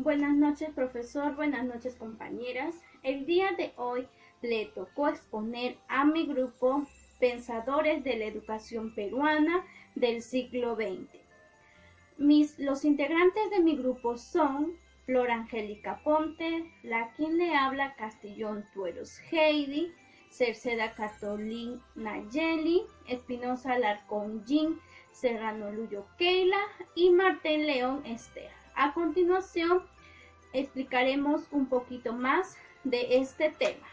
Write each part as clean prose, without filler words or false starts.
Buenas noches, profesor. Buenas noches, compañeras. El día de hoy le tocó exponer a mi grupo Pensadores de la Educación Peruana del siglo XX. Los integrantes de mi grupo son Flor Angélica Ponte, la quien le habla Castellón Tueros Heidi, Cerceda Catolín Nayeli, Espinosa Alarcón Jean, Serrano Luyo Keila y Martel León Esther. A continuación, explicaremos un poquito más de este tema.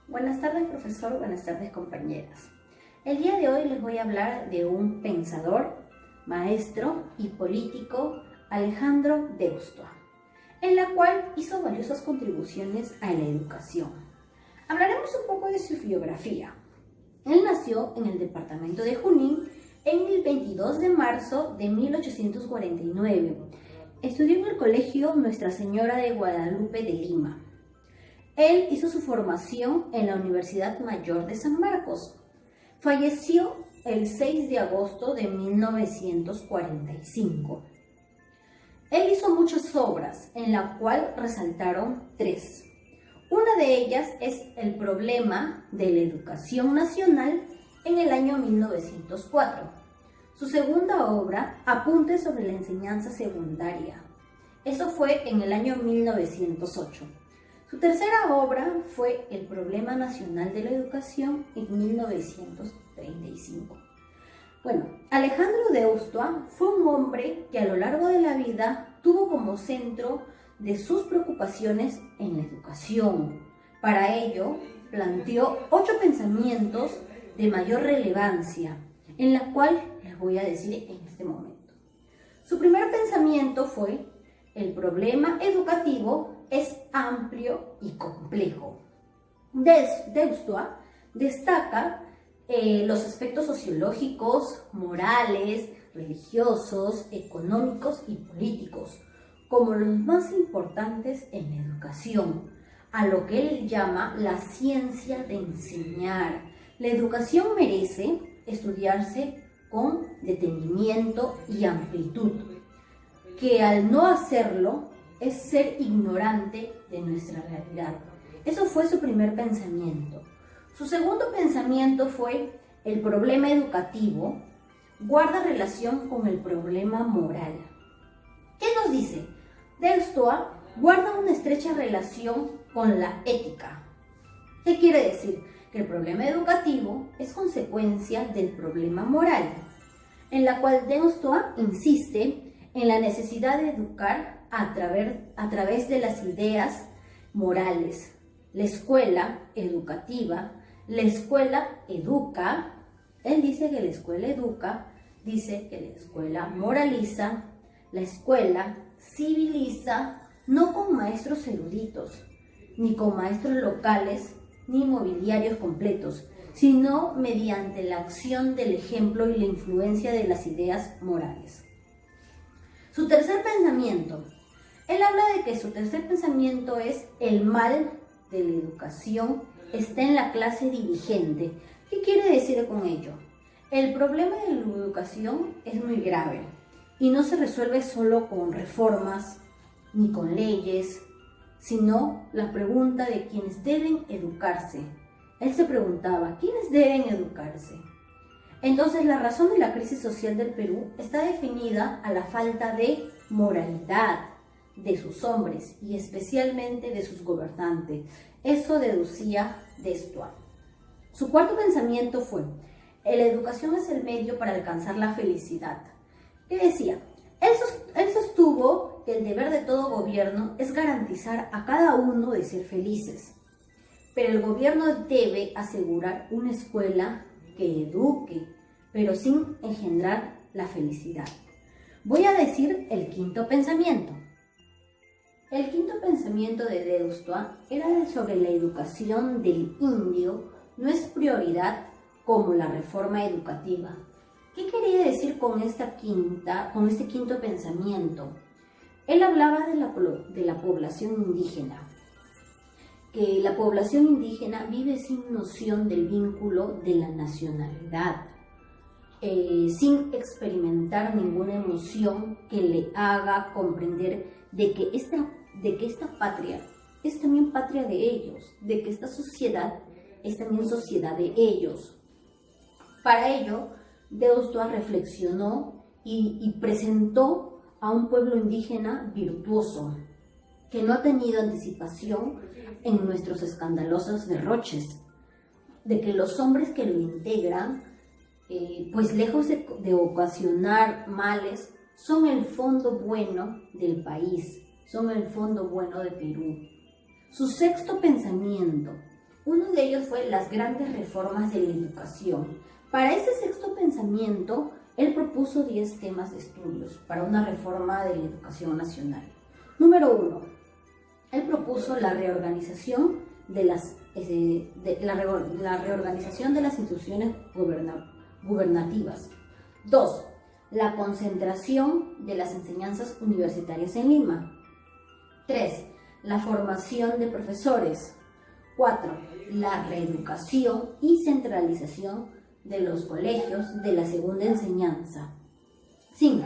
Buenas tardes, profesor. Buenas tardes, compañeras. El día de hoy les voy a hablar de un pensador, maestro y político, Alejandro Deustoa, en la cual hizo valiosas contribuciones a la educación. Hablaremos un poco de su biografía. Él nació en el departamento de Junín en el 22 de marzo de 1849. Estudió en el colegio Nuestra Señora de Guadalupe de Lima. Él hizo su formación en la Universidad Mayor de San Marcos. Falleció el 6 de agosto de 1945. Él hizo muchas obras, en la cual resaltaron tres. Una de ellas es El problema de la educación nacional en el año 1904. Su segunda obra, Apuntes sobre la enseñanza secundaria. Eso fue en el año 1908. Su tercera obra fue El problema nacional de la educación en 1935. Bueno, Alejandro Deustoa fue un hombre que a lo largo de la vida tuvo como centro de sus preocupaciones en la educación. Para ello, planteó 8 pensamientos de mayor relevancia, en la cual les voy a decir en este momento. Su primer pensamiento fue: el problema educativo es amplio y complejo. Deustoa destaca los aspectos sociológicos, morales, religiosos, económicos y políticos como los más importantes en la educación, a lo que él llama la ciencia de enseñar. La educación merece estudiarse con detenimiento y amplitud, que al no hacerlo es ser ignorante de nuestra realidad. Eso fue su primer pensamiento. Su segundo pensamiento fue: el problema educativo guarda relación con el problema moral. ¿Qué nos dice? Deustoa guarda una estrecha relación con la ética. ¿Qué quiere decir? Que el problema educativo es consecuencia del problema moral, en la cual Deustoa insiste en la necesidad de educar a través de las ideas morales. La escuela educativa, la escuela educa, él dice que la escuela educa, dice que la escuela moraliza, la escuela civiliza, no con maestros eruditos, ni con maestros locales, ni mobiliarios completos, sino mediante la acción del ejemplo y la influencia de las ideas morales. Su tercer pensamiento. Él habla de que su tercer pensamiento es: el mal de la educación está en la clase dirigente. ¿Qué quiere decir con ello? El problema de la educación es muy grave y no se resuelve solo con reformas ni con leyes, sino la pregunta de quienes deben educarse. Él se preguntaba: ¿quiénes deben educarse? Entonces, la razón de la crisis social del Perú está definida a la falta de moralidad de sus hombres y especialmente de sus gobernantes. Eso deducía Deustoa. Su cuarto pensamiento fue: la educación es el medio para alcanzar la felicidad. ¿Qué decía? Él sostuvo que el deber de todo gobierno es garantizar a cada uno de ser felices, pero el gobierno debe asegurar una escuela que eduque, pero sin engendrar la felicidad. Voy a decir el quinto pensamiento. El quinto pensamiento de Deustoa era sobre la educación del indio no es prioridad como la reforma educativa. ¿Qué quería decir con este quinto pensamiento? Él hablaba de la población indígena, que la población indígena vive sin noción del vínculo de la nacionalidad. sin experimentar ninguna emoción que le haga comprender de que esta patria es también patria de ellos, de que esta sociedad es también sociedad de ellos. Para ello, Deustua reflexionó y presentó a un pueblo indígena virtuoso, que no ha tenido anticipación en nuestros escandalosos derroches, de que los hombres que lo integran, pues lejos de ocasionar males, son el fondo bueno del país, son el fondo bueno de Perú. Su sexto pensamiento, uno de ellos fue las grandes reformas de la educación. Para ese sexto pensamiento, él propuso 10 temas de estudios para una reforma de la educación nacional. Número 1, él propuso la reorganización de las instituciones gubernativas. 2, la concentración de las enseñanzas universitarias en Lima. 3, la formación de profesores. 4, la reeducación y centralización de los colegios de la segunda enseñanza. 5,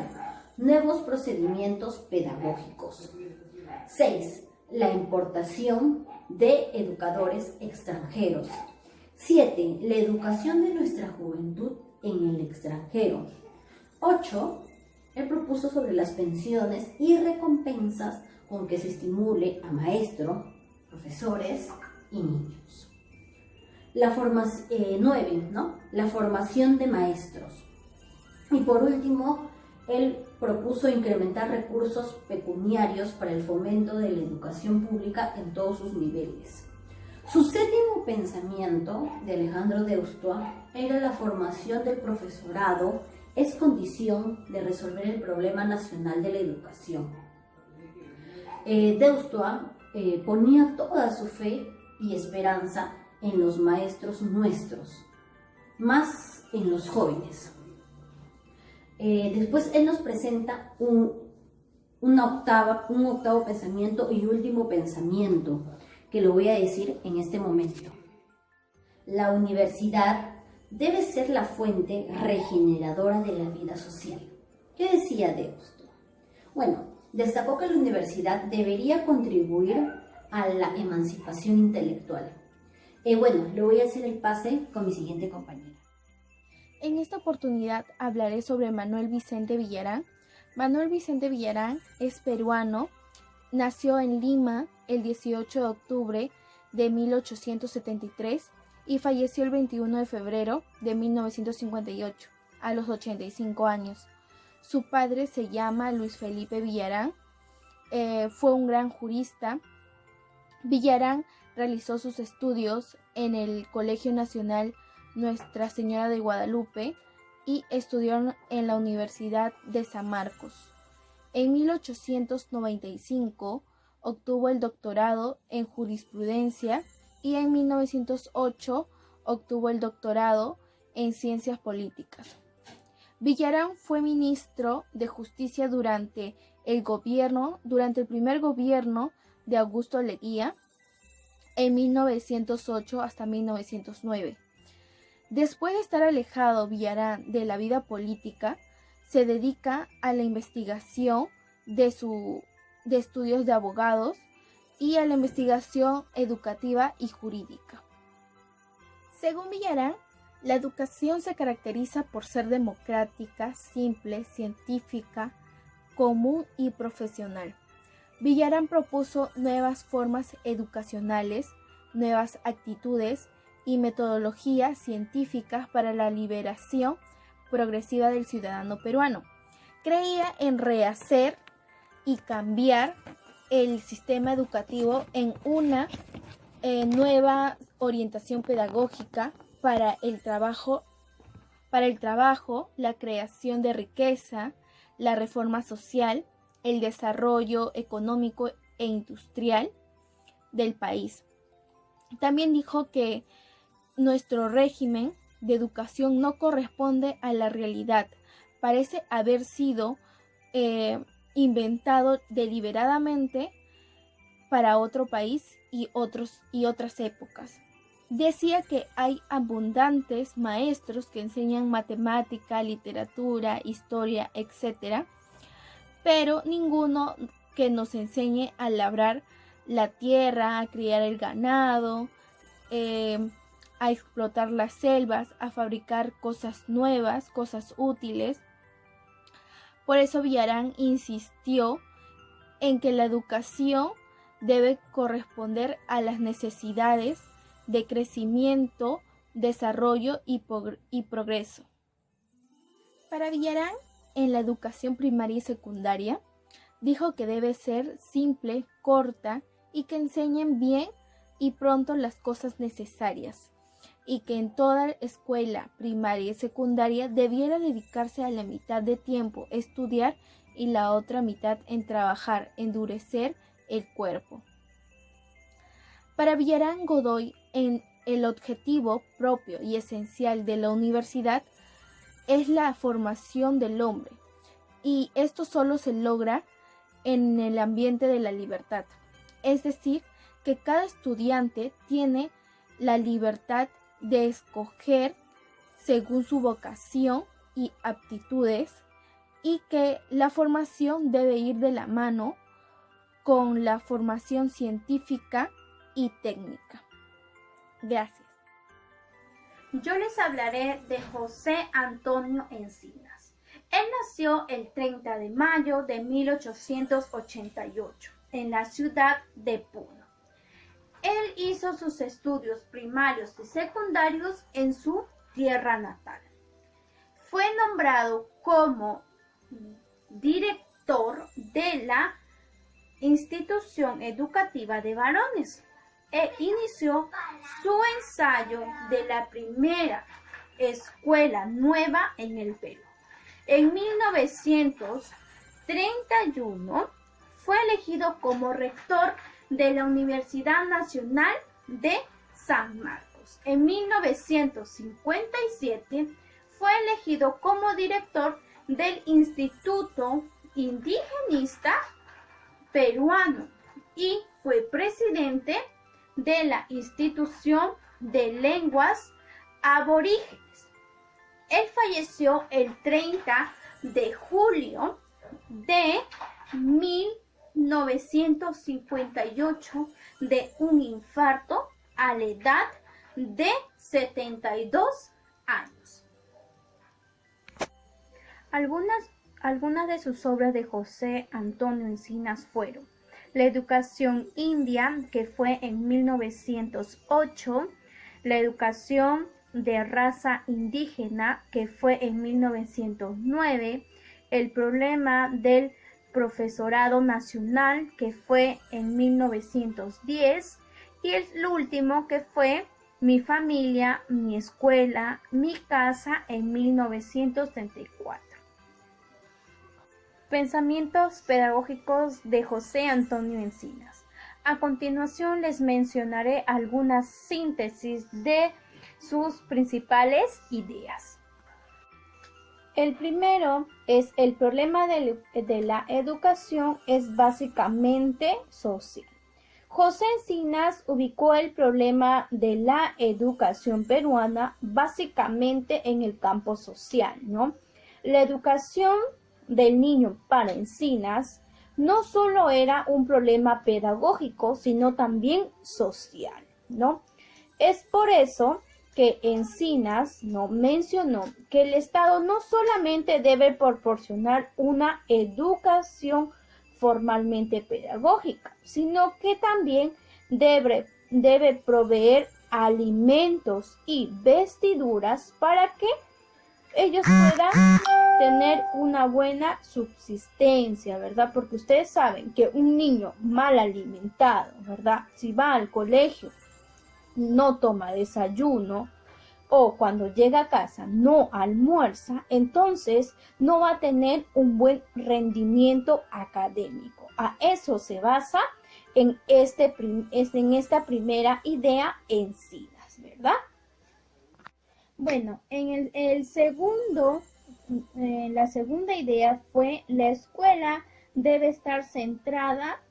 nuevos procedimientos pedagógicos. 6, la importación de educadores extranjeros. 7, la educación de nuestra juventud en el extranjero. 8, él propuso sobre las pensiones y recompensas con que se estimule a maestros, profesores y niños. 9, la formación de maestros. Y por último, él propuso incrementar recursos pecuniarios para el fomento de la educación pública en todos sus niveles. Su séptimo pensamiento de Alejandro Deustua era la formación del profesorado es condición de resolver el problema nacional de la educación. Deustua ponía toda su fe y esperanza en los maestros nuestros, más en los jóvenes. Después él nos presenta un octavo pensamiento y último pensamiento, que lo voy a decir en este momento. La universidad debe ser la fuente regeneradora de la vida social. ¿Qué decía Deustua? Bueno, destacó que la universidad debería contribuir a la emancipación intelectual. Bueno, le voy a hacer el pase con mi siguiente compañera. En esta oportunidad hablaré sobre Manuel Vicente Villarán. Manuel Vicente Villarán es peruano, nació en Lima el 18 de octubre de 1873 y falleció el 21 de febrero de 1958, a los 85 años. Su padre se llama Luis Felipe Villarán, fue un gran jurista. Villarán realizó sus estudios en el Colegio Nacional Nuestra Señora de Guadalupe y estudió en la Universidad de San Marcos. En 1895 obtuvo el doctorado en jurisprudencia y en 1908 obtuvo el doctorado en ciencias políticas. Villarán fue ministro de Justicia durante el primer gobierno de Augusto Leguía en 1908 hasta 1909. Después de estar alejado Villarán de la vida política, se dedica a la investigación de estudios de abogados y a la investigación educativa y jurídica. Según Villarán, la educación se caracteriza por ser democrática, simple, científica, común y profesional. Villarán propuso nuevas formas educacionales, nuevas actitudes y metodologías científicas para la liberación progresiva del ciudadano peruano. Creía en rehacer y cambiar el sistema educativo en una nueva orientación pedagógica para el trabajo, la creación de riqueza, la reforma social, el desarrollo económico e industrial del país. También dijo que nuestro régimen de educación no corresponde a la realidad, parece haber sido inventado deliberadamente para otro país y otras épocas. decía que hay abundantes maestros que enseñan matemática, literatura, historia, etc., pero ninguno que nos enseñe a labrar la tierra, a criar el ganado, a explotar las selvas, a fabricar cosas nuevas, cosas útiles. Por eso Villarán insistió en que la educación debe corresponder a las necesidades de crecimiento, desarrollo y progreso. Para Villarán, en la educación primaria y secundaria, dijo que debe ser simple, corta y que enseñen bien y pronto las cosas necesarias, y que en toda escuela primaria y secundaria debiera dedicarse a la mitad de tiempo a estudiar y la otra mitad en trabajar, endurecer el cuerpo. Para Villarán Godoy, el objetivo propio y esencial de la universidad es la formación del hombre, y esto solo se logra en el ambiente de la libertad, es decir, que cada estudiante tiene la libertad de escoger según su vocación y aptitudes, y que la formación debe ir de la mano con la formación científica y técnica. Gracias. Yo les hablaré de José Antonio Encinas. Él nació el 30 de mayo de 1888 en la ciudad de Puno. Él hizo sus estudios primarios y secundarios en su tierra natal. Fue nombrado como director de la Institución Educativa de Varones e inició su ensayo de la primera escuela nueva en el Perú. En 1931 fue elegido como rector de la Universidad Nacional de San Marcos. En 1957 fue elegido como director del Instituto Indigenista Peruano y fue presidente de la Institución de Lenguas Aborígenes. Él falleció el 30 de julio de 1958 de un infarto a la edad de 72 años. Algunas de sus obras de José Antonio Encinas fueron La educación india, que fue en 1908, La educación de raza indígena, que fue en 1909, El problema del profesorado nacional, que fue en 1910, y el último, que fue Mi familia, mi escuela, mi casa, en 1934. Pensamientos pedagógicos de José Antonio Encinas. A continuación les mencionaré algunas síntesis de sus principales ideas. El primero es: el problema de la educación es básicamente social. José Encinas ubicó el problema de la educación peruana básicamente en el campo social, ¿no? La educación del niño para Encinas no solo era un problema pedagógico, sino también social, ¿no? Es por eso que Encinas mencionó que el Estado no solamente debe proporcionar una educación formalmente pedagógica, sino que también debe proveer alimentos y vestiduras para que ellos puedan tener una buena subsistencia, ¿verdad? Porque ustedes saben que un niño mal alimentado, ¿verdad? Si va al colegio, no toma desayuno, o cuando llega a casa no almuerza, entonces no va a tener un buen rendimiento académico. A eso se basa en esta primera idea Encinas, ¿verdad? Bueno, la segunda idea fue: la escuela debe estar centrada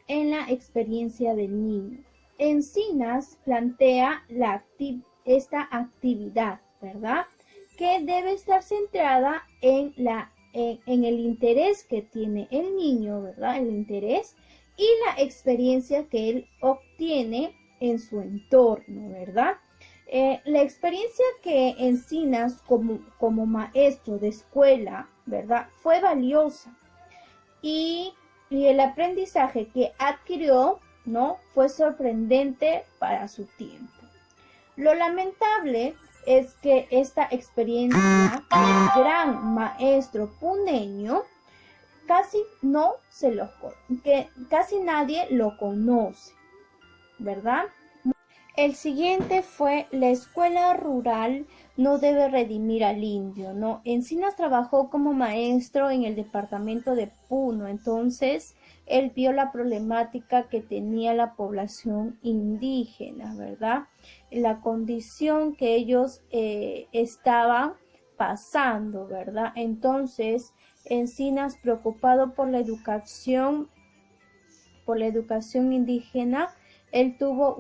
en la experiencia del niño. Encinas plantea esta actividad, ¿verdad? Que debe estar centrada en el interés que tiene el niño, ¿verdad? El interés y la experiencia que él obtiene en su entorno, ¿verdad? La experiencia que Encinas como maestro de escuela, ¿verdad? Fue valiosa y el aprendizaje que adquirió, ¿no? Fue sorprendente para su tiempo. Lo lamentable es que esta experiencia del gran maestro puneño casi nadie lo conoce, ¿verdad? El siguiente fue la escuela rural no debe redimir al indio, ¿no? Encinas trabajó como maestro en el departamento de Puno, entonces él vio la problemática que tenía la población indígena, ¿verdad? La condición que ellos estaban pasando, ¿verdad? Entonces, Encinas, preocupado por la educación indígena, él tuvo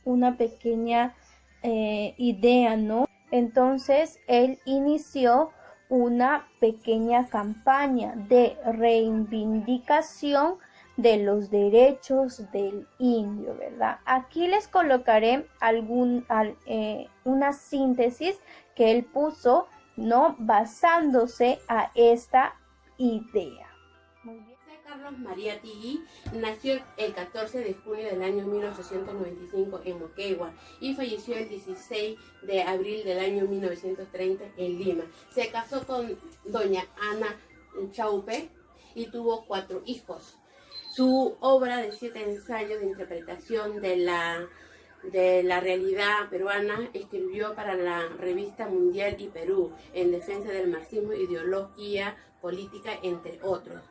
una pequeña idea, ¿no? Entonces, él inició una pequeña campaña de reivindicación de los derechos del indio, ¿verdad? Aquí les colocaré una síntesis que él puso, ¿no? Basándose a esta idea. Muy bien. Carlos María Tigui nació el 14 de junio del año 1895 en Moquegua y falleció el 16 de abril del año 1930 en Lima. Se casó con doña Ana Chaupe y tuvo 4 hijos. Su obra de 7 ensayos de interpretación de la realidad peruana escribió para la revista Mundial y Perú en defensa del marxismo, ideología política, entre otros.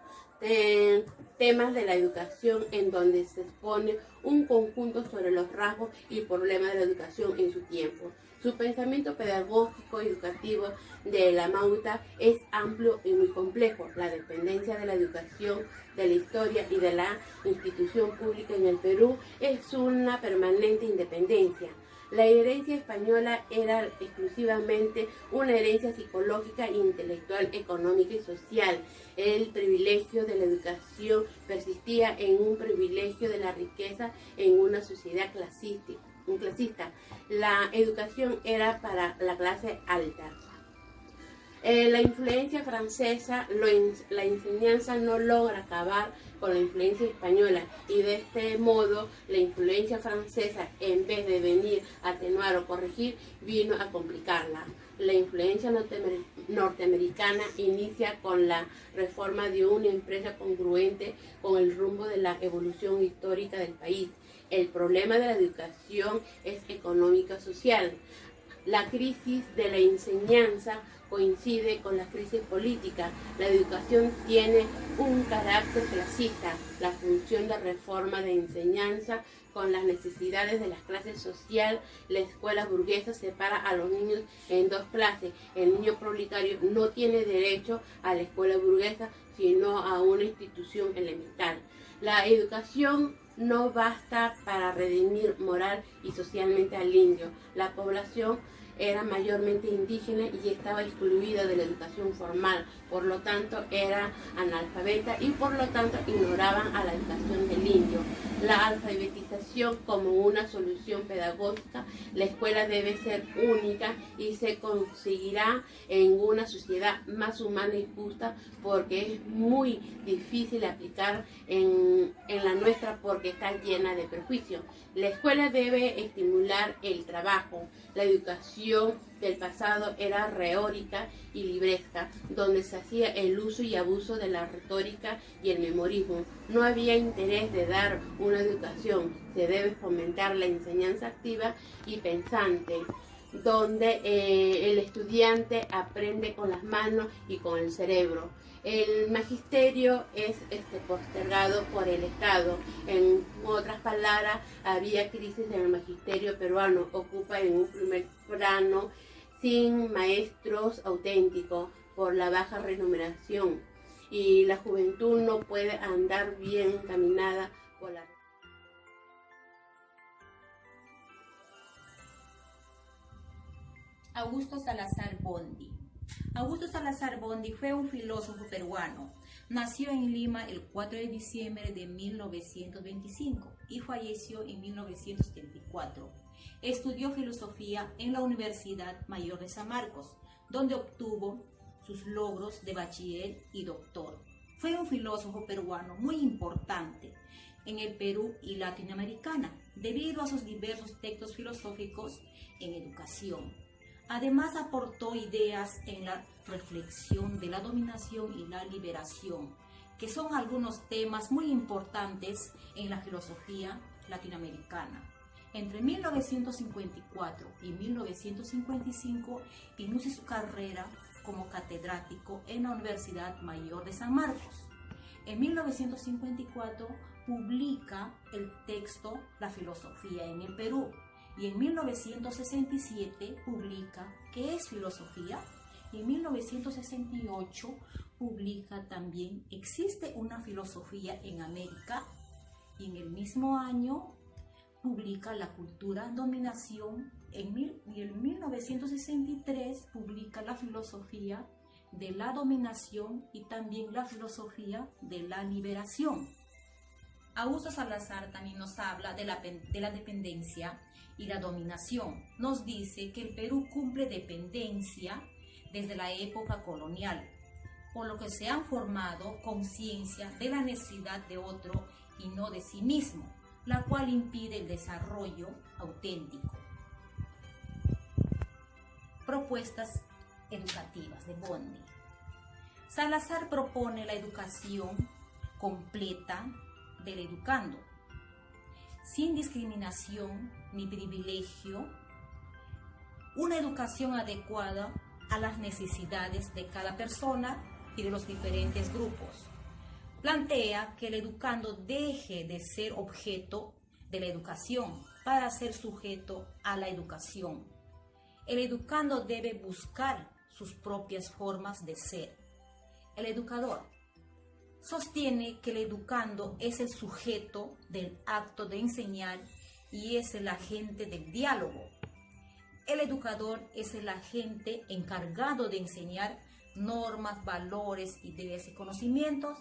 Temas de la educación, en donde se expone un conjunto sobre los rasgos y problemas de la educación en su tiempo. Su pensamiento pedagógico educativo de la Mauta es amplio y muy complejo. La dependencia de la educación, de la historia y de la institución pública en el Perú es una permanente independencia. La herencia española era exclusivamente una herencia psicológica, intelectual, económica y social. El privilegio de la educación persistía en un privilegio de la riqueza en una sociedad clasista. La educación era para la clase alta. La influencia francesa, la enseñanza no logra acabar con la influencia española y de este modo la influencia francesa, en vez de venir a atenuar o corregir, vino a complicarla. La influencia norteamericana inicia con la reforma de una empresa congruente con el rumbo de la evolución histórica del país. El problema de la educación es económico-social. La crisis de la enseñanza coincide con la crisis política. La educación tiene un carácter clasista. La función de reforma de enseñanza con las necesidades de las clases sociales. La escuela burguesa separa a los niños en 2 clases. El niño proletario no tiene derecho a la escuela burguesa, sino a una institución elemental. La educación no basta para redimir moral y socialmente al indio. La población era mayormente indígena y estaba excluida de la educación formal, por lo tanto era analfabeta y por lo tanto ignoraban a la educación del indio. La alfabetización como una solución pedagógica, la escuela debe ser única y se conseguirá en una sociedad más humana y justa, porque es muy difícil aplicar en la nuestra porque está llena de prejuicios. La escuela debe estimular el trabajo. La educación del pasado era retórica y libresca, donde se hacía el uso y abuso de la retórica y el memorismo. No había interés de dar una educación. Se debe fomentar la enseñanza activa y pensante, donde el estudiante aprende con las manos y con el cerebro. El magisterio es postergado por el Estado. En otras palabras, había crisis en el magisterio peruano. Ocupa en un primer plano sin maestros auténticos por la baja remuneración. Y la juventud no puede andar bien encaminada por la... Augusto Salazar Bondy. Augusto Salazar Bondy fue un filósofo peruano. Nació en Lima el 4 de diciembre de 1925 y falleció en 1974. Estudió filosofía en la Universidad Mayor de San Marcos, donde obtuvo sus logros de bachiller y doctor. Fue un filósofo peruano muy importante en el Perú y Latinoamericana, debido a sus diversos textos filosóficos en educación. Además, aportó ideas en la reflexión de la dominación y la liberación, que son algunos temas muy importantes en la filosofía latinoamericana. Entre 1954 y 1955 inició su carrera como catedrático en la Universidad Mayor de San Marcos. En 1954 publica el texto La filosofía en el Perú y en 1967 publica ¿Qué es filosofía? Y en 1968 publica también ¿Existe una filosofía en América? Y en el mismo año publica La cultura, dominación, y en 1963 publica La filosofía de la dominación y también La filosofía de la liberación. Augusto Salazar también nos habla de la dependencia y la dominación. Nos dice que el Perú cumple dependencia desde la época colonial, por lo que se han formado conciencia de la necesidad de otro y no de sí mismo, la cual impide el desarrollo auténtico. Propuestas educativas de Bondy. Salazar propone la educación completa del educando, sin discriminación ni privilegio, una educación adecuada a las necesidades de cada persona y de los diferentes grupos. Plantea que el educando deje de ser objeto de la educación para ser sujeto a la educación. El educando debe buscar sus propias formas de ser. El educador sostiene que el educando es el sujeto del acto de enseñar y es el agente del diálogo. El educador es el agente encargado de enseñar normas, valores, ideas y conocimientos.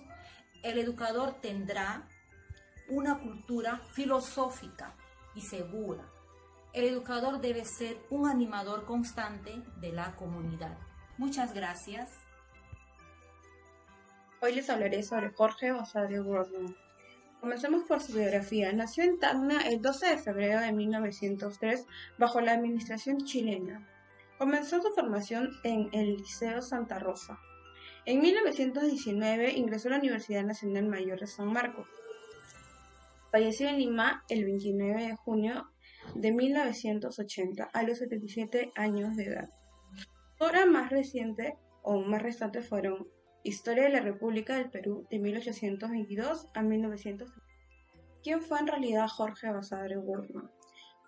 El educador tendrá una cultura filosófica y segura. El educador debe ser un animador constante de la comunidad. Muchas gracias. Hoy les hablaré sobre Jorge Basadre Gordon. Comencemos por su biografía. Nació en Tacna el 12 de febrero de 1903 bajo la administración chilena. Comenzó su formación en el Liceo Santa Rosa. En 1919 ingresó a la Universidad Nacional Mayor de San Marcos. Falleció en Lima el 29 de junio de 1980 a los 77 años de edad. Su obra más reciente fueron Historia de la República del Perú de 1822 a 1900. ¿Quién fue en realidad Jorge Basadre Gordon?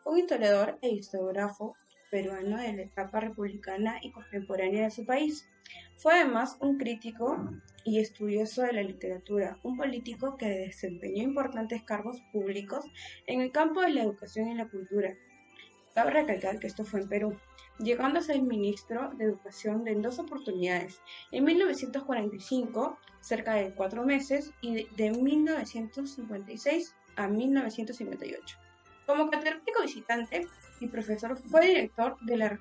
Fue un historiador e historiógrafo peruano de la etapa republicana y contemporánea de su país. Fue además un crítico y estudioso de la literatura, un político que desempeñó importantes cargos públicos en el campo de la educación y la cultura. Cabe recalcar que esto fue en Perú, llegando a ser ministro de Educación en 2 oportunidades, en 1945, cerca de 4 meses, y de 1956 a 1958. Como catedrático visitante y profesor, fue director de la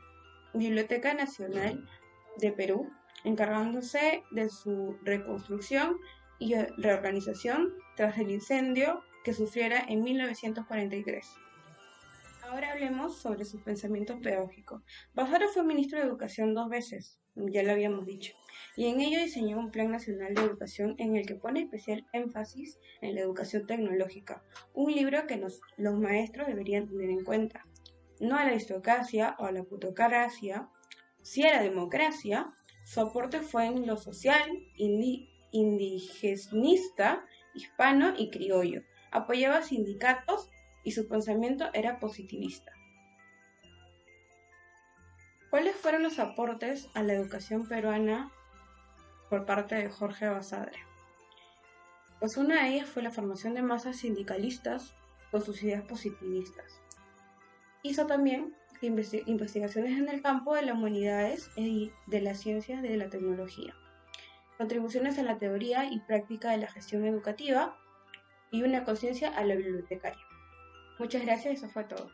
Biblioteca Nacional de Perú, encargándose de su reconstrucción y reorganización tras el incendio que sufriera en 1943. Ahora hablemos sobre sus pensamientos pedagógicos. Basadre fue ministro de Educación 2 veces, ya lo habíamos dicho, y en ello diseñó un Plan Nacional de Educación en el que pone especial énfasis en la educación tecnológica, un libro que los maestros deberían tener en cuenta. No a la aristocracia o a la plutocracia, sí a la democracia. Su aporte fue en lo social, indigenista, hispano y criollo. Apoyaba sindicatos y su pensamiento era positivista. ¿Cuáles fueron los aportes a la educación peruana por parte de Jorge Basadre? Pues una de ellas fue la formación de masas sindicalistas con sus ideas positivistas. Hizo también investigaciones en el campo de las humanidades y de las ciencias de la tecnología, contribuciones a la teoría y práctica de la gestión educativa y una conciencia a la bibliotecaria. Muchas gracias, eso fue todo.